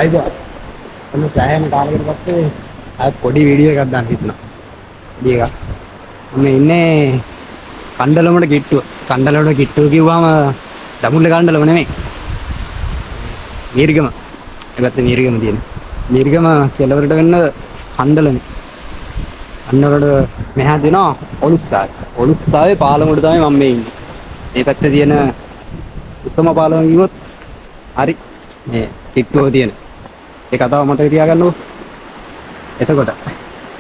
ආයිබෝ ඔන්න සෑහෙන කාලයකට පස්සේ ආයෙත් පොඩි වීඩියෝ එකක් දාන්න හිතුණා. ඊගා මම ඉන්නේ කණ්ඩලමට කිට්ටුව. කණ්ඩලමට කිට්ටුව කිව්වම දඹුල්ල කණ්ඩලම නෙමෙයි. මීරිගම. ඒකත් මීරිගම තියෙන. මීරිගම කෙළවරට වෙන්න කණ්ඩලනේ. කණ්ඩලට මෙහා දෙනවා ඔලුස්සාවේ. ඔලුස්සාවේ පාලමුවට තමයි මම මේ ඉන්නේ. මේ පැත්තේ තියෙන උසම පාලම කිව්වොත් හරි මේ කිට්ටුව තියෙන. ඒ කතාව මතක තියාගන්නකො. එතකොට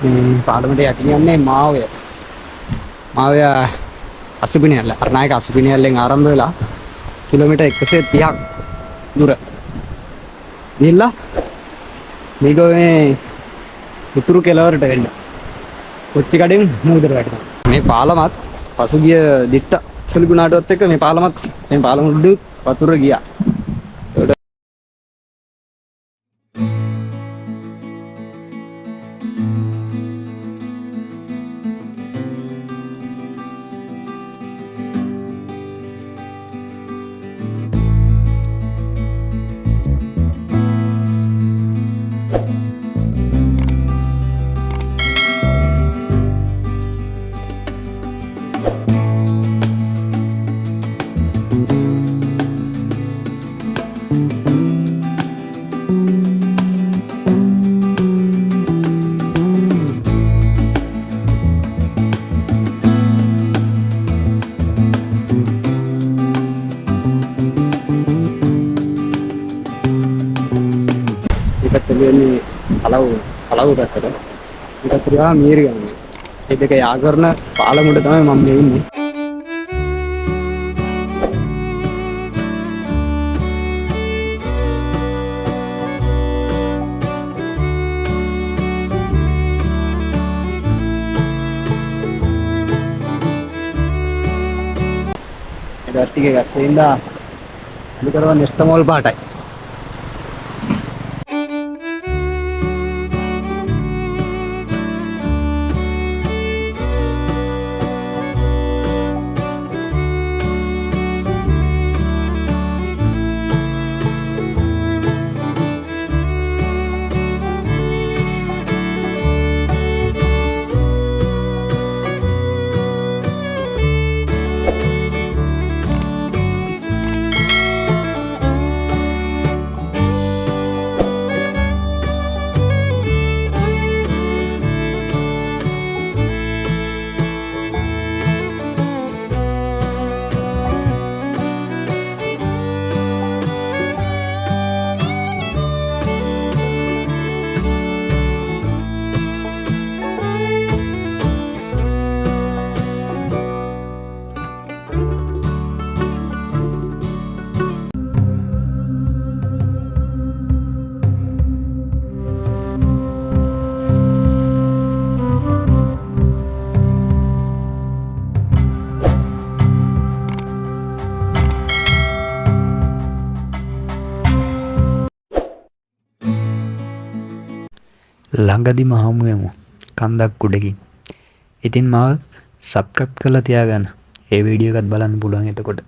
මේ පාලමට යටින් යන්නේ මාවය. මාවය අසුබිනියල්ල. අරණායක අසුබිනියල්ලෙන් ආරම්භ වෙලා කිලෝමීටර් 130ක් දුර. ගිහිල්ලා මේගොල්ලෝ උතුරු කෙළවරට වෙන්න. කොච්චි කඩෙන් මූදට වැටෙනවා. මේ පාලමත් පසුගිය දිට්ට සුලිගුණාටුවත් එක්ක මේ පාලම උඩ වතුර ගියා. මේ පළව පැත්තට ඊට පස්සේ මීරිගම. මේ දෙක යා කරන පාලමුඩ තමයි මම මේ ඉන්නේ. ඒ ටික ගස්සේ ඉඳලා අලු කරවන්න එස්ටමෝල් පාටයි. ළඟදිම හමු වෙමු කන්දක් උඩකින්. ඉතින් මාව සබ්ස්ක්‍රයිබ් කරලා තියාගන්න. ඒ වීඩියෝ එකත් බලන්න පුළුවන් එතකොට.